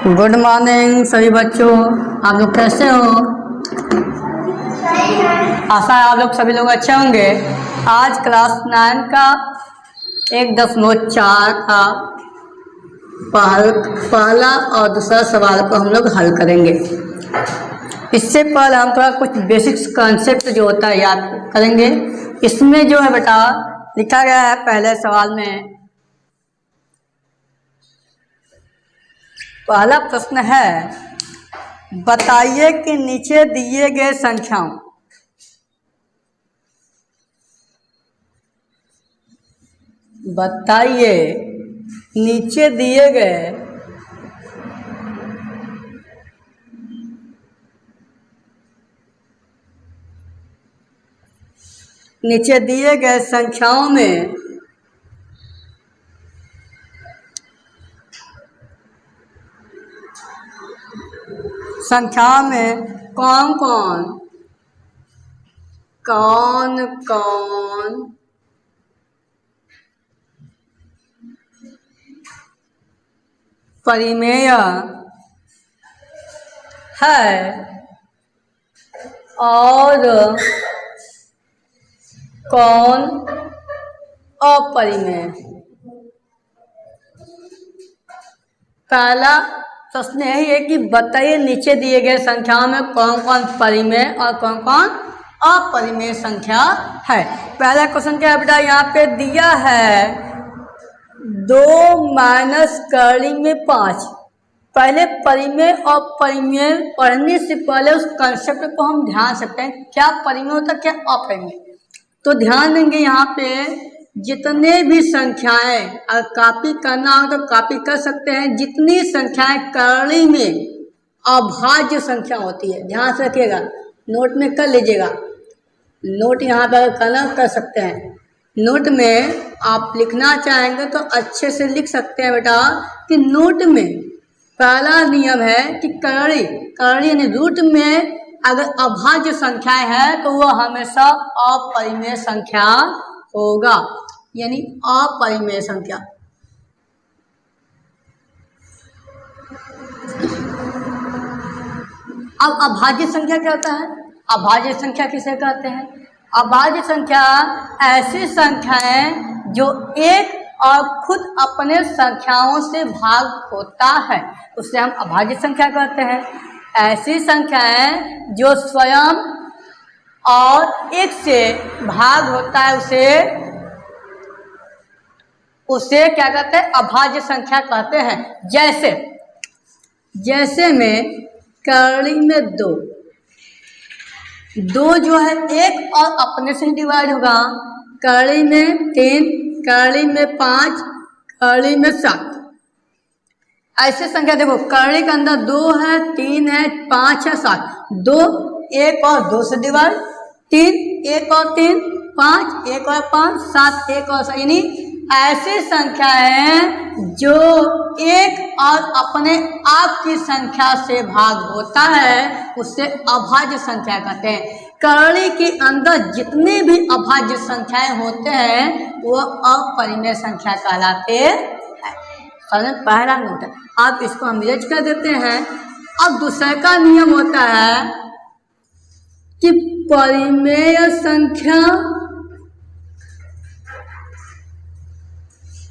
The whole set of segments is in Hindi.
गुड मॉर्निंग सभी बच्चों, आप लोग कैसे हो? आशा है आप लोग सभी लोग अच्छे होंगे। आज क्लास 9 का 1.4 का पहला और दूसरा सवाल को हम लोग हल करेंगे। इससे पहले हम थोड़ा कुछ बेसिक्स कॉन्सेप्ट जो होता है याद करेंगे। इसमें जो है बेटा लिखा गया है पहले सवाल में, पहला प्रश्न है बताइए कि नीचे दिए गए संख्याओं नीचे दिए गए संख्याओं में कौन कौन परिमेय है और कौन अपरिमेय। पहला प्रश्न यही है कि बताइए नीचे दिए गए संख्याओं में कौन कौन परिमेय और कौन कौन अपरिमेय संख्या है। पहला क्वेश्चन क्या है बेटा, यहाँ पे दिया है 2 माइनस कड़ी में 5। पहले परिमेय और परिमेय पढ़ने से पहले उस कंसेप्ट को हम ध्यान सकते हैं, क्या परिमेय होता है क्या अपरिमेय। तो ध्यान देंगे यहाँ पे जितने भी संख्याएं, अगर कॉपी करना हो तो कॉपी कर सकते हैं। जितनी संख्याएं करड़ी में अभाज्य संख्या होती है, ध्यान से रखिएगा, नोट में कर लीजिएगा। नोट यहाँ पर करना कर सकते हैं। नोट में आप लिखना चाहेंगे तो अच्छे से लिख सकते हैं बेटा कि नोट में पहला नियम है कि करड़ी यानी रूट में अगर अभाज्य संख्याएं है तो वह हमेशा अपरिमेय संख्या होगा, यानी अपरिमेय संख्या। अब अभाज्य संख्या क्या होता है? अभाज्य संख्या किसे कहते हैं? अभाज्य संख्या ऐसी संख्याएं जो एक और खुद अपने संख्याओं से भाग होता है, उसे हम अभाज्य संख्या कहते हैं। ऐसी संख्याएं जो स्वयं और एक से भाग होता है उसे क्या कहते हैं? अभाज्य संख्या कहते हैं। जैसे में करड़ी में 2 जो है एक और अपने से ही डिवाइड होगा। करड़ी में 3, करड़ी में 5, करड़ी में 7। ऐसे संख्या देखो, करड़ी के अंदर 2 है, 3 है, 5 है, 7। 2 1 और 2 से डिवाइड, 3 1 और 3, 5 1 और 5, 7 1 और 7, यानी ऐसी संख्याएं जो एक और अपने आप की संख्या से भाग होता है उससे अभाज्य संख्या कहते हैं। करड़ी के अंदर जितने भी अभाज्य संख्याएं होते हैं वो अपरिमेय संख्या कहलाते हैं। पहला नोट है, आप इसको हम इरेज कर देते हैं। अब दूसरे का नियम होता है कि परिमेय संख्या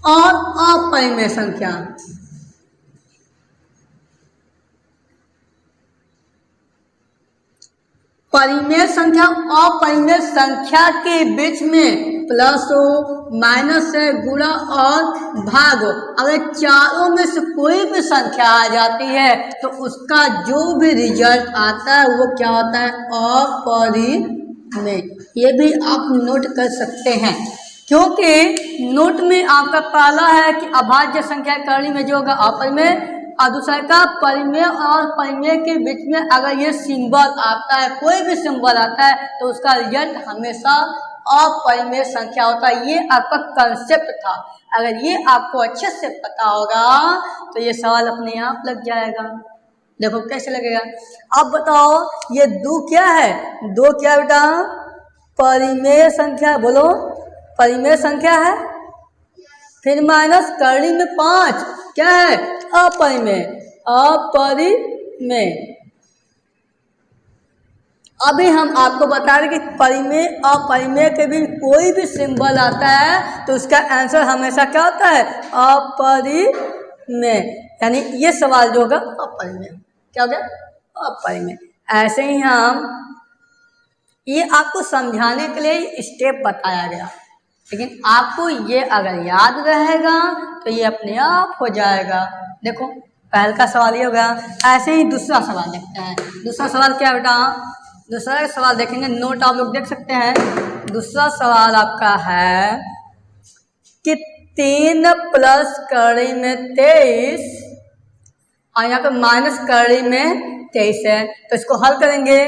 और अपरिमेय संख्या। परिमेय संख्या और अपरिमेय संख्या के बीच में प्लस हो, माइनस है, गुणा और भाग हो, अगर चारों में से कोई भी संख्या आ जाती है तो उसका जो भी रिजल्ट आता है वो क्या होता है? अपरिमेय। ये भी आप नोट कर सकते हैं, क्योंकि नोट में आपका पहला है कि अभाज्य संख्या करड़ी में जो होगा अपरिमेय, और दूसरा का परिमेय और परिमेय के बीच में अगर ये सिंबल आता है, कोई भी सिंबल आता है तो उसका रिजल्ट हमेशा अपरिमेय संख्या होता है। ये आपका कंसेप्ट था। अगर ये आपको अच्छे से पता होगा तो ये सवाल अपने आप लग जाएगा। देखो कैसे लगेगा। अब बताओ ये 2 क्या है? 2 क्या बेटा? परिमेय संख्या। बोलो परिमेय संख्या है। फिर माइनस करड़ी में 5, क्या है? अपरिमेय। अपरिमेय। अभी हम आपको बता रहे कि परिमेय अपरिमेय के बीच कोई भी सिंबल आता है तो उसका आंसर हमेशा क्या होता है? अपरिमेय। यानी ये सवाल जो होगा अपरिमेय। क्या हो गया? अपरिमेय। ऐसे ही हम ये आपको समझाने के लिए स्टेप बताया गया, लेकिन आपको ये अगर याद रहेगा तो ये अपने आप हो जाएगा। देखो पहले का सवाल ये हो गया। ऐसे ही दूसरा सवाल देखते हैं। दूसरा सवाल क्या है बेटा? दूसरा सवाल देखेंगे, नोट आप लोग देख सकते हैं। दूसरा सवाल आपका है कि 3 प्लस कड़ी में 23 और यहाँ पे माइनस कड़ी में 23 है, तो इसको हल करेंगे।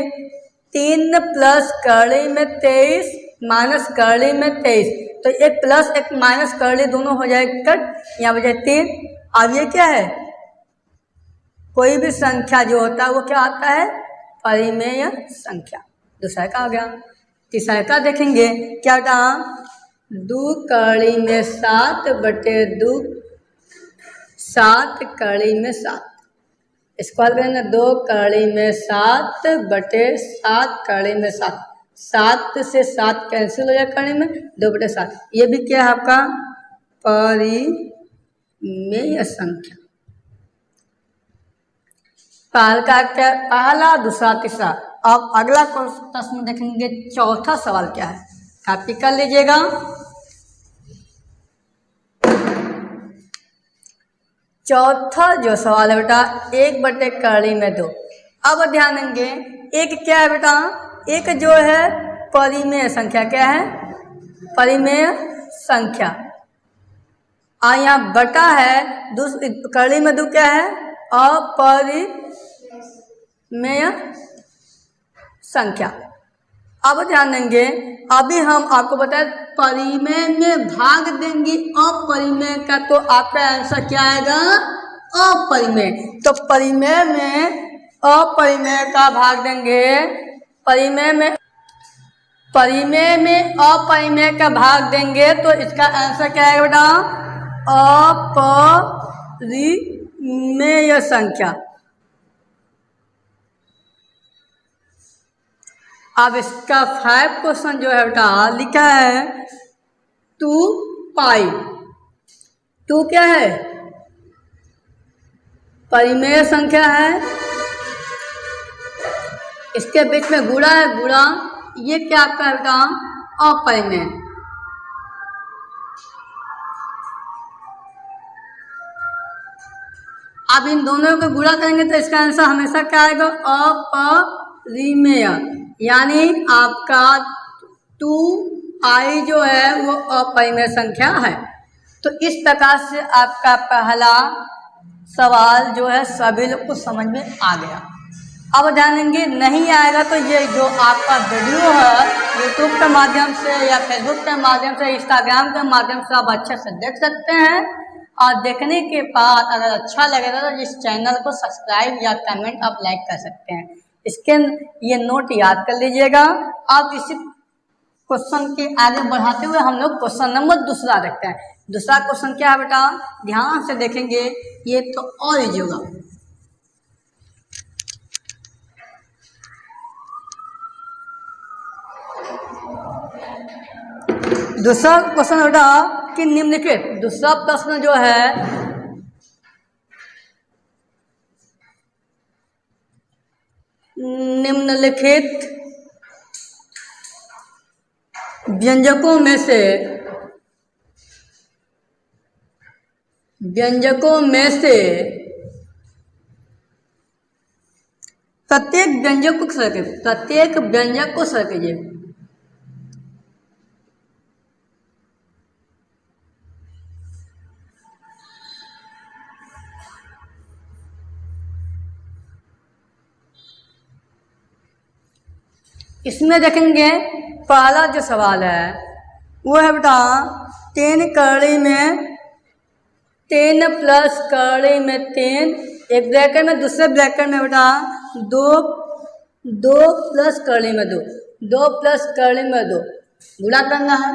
3 प्लस कड़ी में 23 माइनस कड़ी में 23, तो एक प्लस एक माइनस कड़ी दोनों हो जाए कट, यहाँ बचे 3। अब ये क्या है? कोई भी संख्या जो होता है वो क्या आता है? परिमेय संख्या। दूसरा का आ गया। तीसरा का देखेंगे क्या बेटा? 2 कड़ी में 7 बटे 2, 7 कड़ी में 7। इसको हल करेंगे। 2 कड़ी में 7 बटे 7 कड़ी में 7। 7 से 7 कैंसिल हो जाए कड़ी में, 2 बटे 7। ये भी क्या है आपका? परिमेय संख्या। पहला, दूसरा, तीसरा। अब अगला प्रश्न देखेंगे। चौथा सवाल क्या है? कॉपी कर लीजिएगा। चौथा जो सवाल है बेटा, 1 बटे कड़ी में 2। अब ध्यान देंगे, एक क्या है बेटा? एक जो है परिमेय संख्या। क्या है? परिमेय संख्या। और यहाँ बटा है, कड़ी में 2 क्या है? अपरिमेय संख्या। अब ध्यान देंगे, अभी हम आपको बताएं परिमेय में भाग देंगे अपरिमेय का, तो आपका आंसर क्या आएगा? अपरिमेय। तो परिमेय में अपरिमेय का भाग देंगे। परिमेय में अपरिमेय का भाग देंगे तो इसका आंसर क्या आएगा बेटा? अपरिमेय संख्या। अब इसका 5 क्वेश्चन जो है बेटा लिखा है 2 पाई। 2 क्या है? परिमेय संख्या है। इसके बीच में गुणा है, गुणा। ये क्या आपका है बेटा? अपरिमेय। अब इन दोनों को गुणा करेंगे तो इसका आंसर हमेशा क्या आएगा? अपरिमेय। यानी आपका 2i जो है वो अपरिमेय संख्या है। तो इस प्रकार से आपका पहला सवाल जो है सभी लोग को समझ में आ गया। अब ध्यान देंगे, नहीं आएगा तो ये जो आपका वीडियो है यूट्यूब के माध्यम से या फेसबुक के माध्यम से, इंस्टाग्राम के माध्यम से आप अच्छे से देख सकते हैं। और देखने के बाद अगर अच्छा लगेगा तो इस चैनल को सब्सक्राइब या कमेंट आप लाइक कर सकते हैं। इसके ये नोट याद कर लीजिएगा। अब इसी क्वेश्चन के आगे बढ़ाते हुए हम लोग क्वेश्चन नंबर दूसरा देखते हैं। दूसरा क्वेश्चन क्या है बेटा? ध्यान से देखेंगे, ये तो और इजी होगा। दूसरा क्वेश्चन बेटा कि निम्नलिखित, दूसरा प्रश्न जो है निम्नलिखित व्यंजकों में से प्रत्येक व्यंजक को सर्कल कीजिए। इसमें देखेंगे पहला जो सवाल है वो है बेटा 3 कड़ी में 3 प्लस कड़ी में 3, एक ब्रैकेट में, दूसरे ब्रैकेट में बेटा 2 प्लस कड़ी में 2 प्लस कड़ी में 2 गुणा करना है।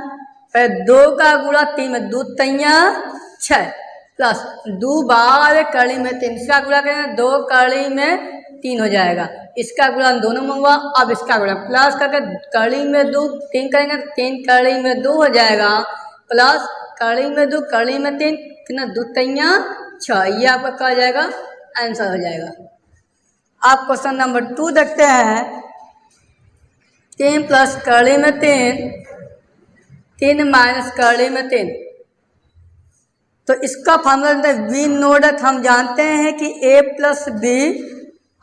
फिर 2 का गुणा 3 में, 2 3 6, प्लस 2 बार कड़ी में 3, इसका गुणा करेंगे 2 कड़ी में 3 हो जाएगा, इसका गुणा दोनों में हुआ। अब इसका गुणा प्लस करके कड़ी में 2 3 करेंगे 3 कड़ी में 2 हो जाएगा, प्लस कड़ी में 2 कड़ी में 3 कितना 2 3 6, ये आपका क्या हो जाएगा आंसर हो जाएगा। आप क्वेश्चन नंबर 2 देखते हैं। 3 प्लस कड़ी में 3, 3 माइनस कड़ी में 3, तो इसका फॉर्मूला वी नोट हम जानते हैं कि a प्लस बी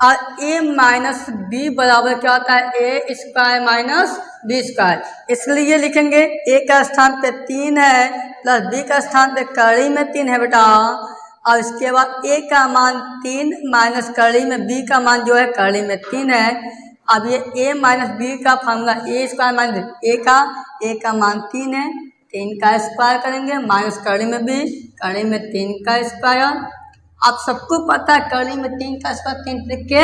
और a माइनस बी बराबर क्या होता है ए स्क्वायर माइनस बी स्क्वायर, इसलिए लिखेंगे a का स्थान पे 3 है प्लस b का स्थान पे कड़ी में 3 है बेटा, और इसके बाद a का मान 3 माइनस कड़ी में b का मान जो है कड़ी में 3 है। अब ये a माइनस बी का formula A square minus a का मान 3 है, 3 का स्क्वायर करेंगे माइनस कड़ी में b, कड़ी में 3 का स्क्वायर। आप सबको पता है कड़ी में 3 का स्क्वायर 3 के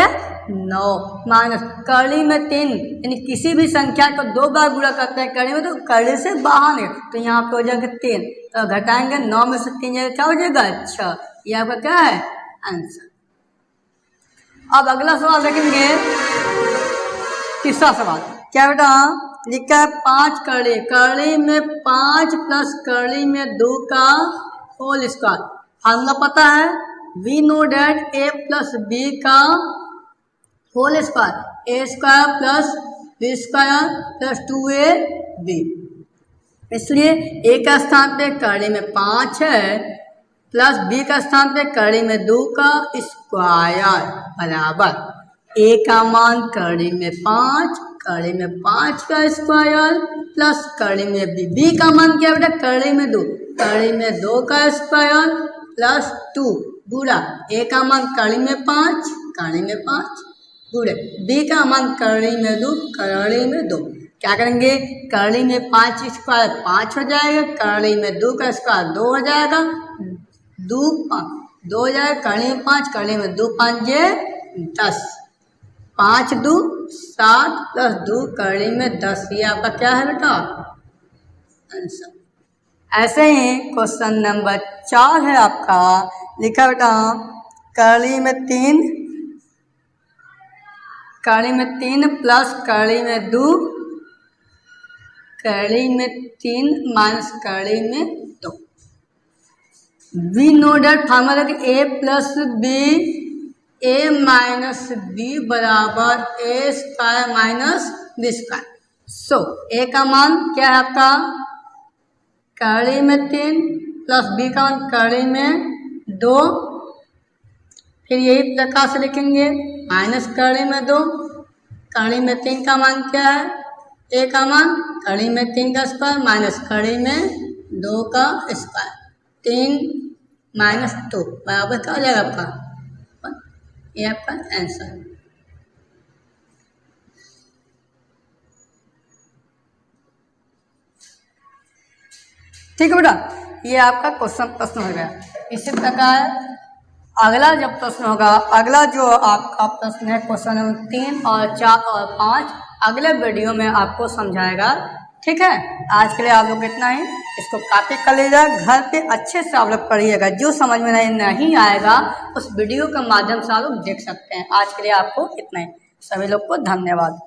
9 माइनस कड़ी में 3, यानी किसी भी संख्या को 2 बार गुणा करते हैं कड़ी में तो कड़ी से बाहर है, तो यहाँ पे हो जाएगा 3, तो घटाएंगे 9 में से 3 जाएगा क्या हो जाएगा 6, ये आपका क्या है आंसर। अब अगला सवाल देखेंगे, तीसरा सवाल क्या बेटा लिखा है 5 कड़ी, कड़ी में 5 प्लस कड़ी में 2 का होल स्क्वायर। फॉर्मूला पता है we know that a plus B का whole square, A square plus B square plus 2ab, इसलिए a का स्थान पे कड़ी में 5 है प्लस b का स्थान पे कड़ी में 2 का स्क्वायर बराबर a का मान कड़ी में 5, कड़ी में 5 का स्क्वायर प्लस कड़ी में b का मान क्या बेटा कड़ी में 2, कड़ी में 2 का स्क्वायर प्लस 2 गुणा a का मान कड़ी में 5, कड़ी में 5 गुणे b का मान कड़ी में 2, कड़ी में 2। क्या करेंगे कड़ी में 5 स्क्वायर 5 हो जाएगा, कड़ी में 2 का स्क्वायर 2 हो जाएगा, 2 5 2 हो जाएगा, कड़ी में 5 कड़ी में 2 5 10, 5 2 7 प्लस 2 कड़ी में 10, ये आपका क्या है बेटा आंसर। ऐसे ही क्वेश्चन नंबर 4 है आपका, लिखा बेटा कड़ी में 3 प्लस कड़ी में 2, कड़ी में 3 माइनस कड़ी में 2। वी नो डेट फॉर्मूला कि a plus B a minus B बराबर A square minus B square. So a का मान क्या है आपका कड़ी में 3 प्लस b का मान कड़ी में 2, फिर यही प्रकार से लिखेंगे माइनस कड़ी में 2, कड़ी में 3 का मान क्या है a का मान कड़ी में 3 का स्क्वायर माइनस कड़ी में 2 का स्क्वायर, 3 माइनस 2 बराबर क्या हो जाएगा आपका, ये आपका आंसर। ठीक है बेटा, ये आपका प्रश्न हो गया। इसी प्रकार अगला जब प्रश्न होगा, अगला जो आपका प्रश्न है क्वेश्चन नंबर 3 और 4 और 5 अगले वीडियो में आपको समझाएगा। ठीक है, आज के लिए आप लोग इतना ही, इसको कॉपी कर लीजिएगा, घर पे अच्छे से आप लोग पढ़िएगा, जो समझ में नहीं आएगा उस वीडियो के माध्यम से आप लोग देख सकते हैं। आज के लिए आपको इतना ही, सभी लोग को धन्यवाद।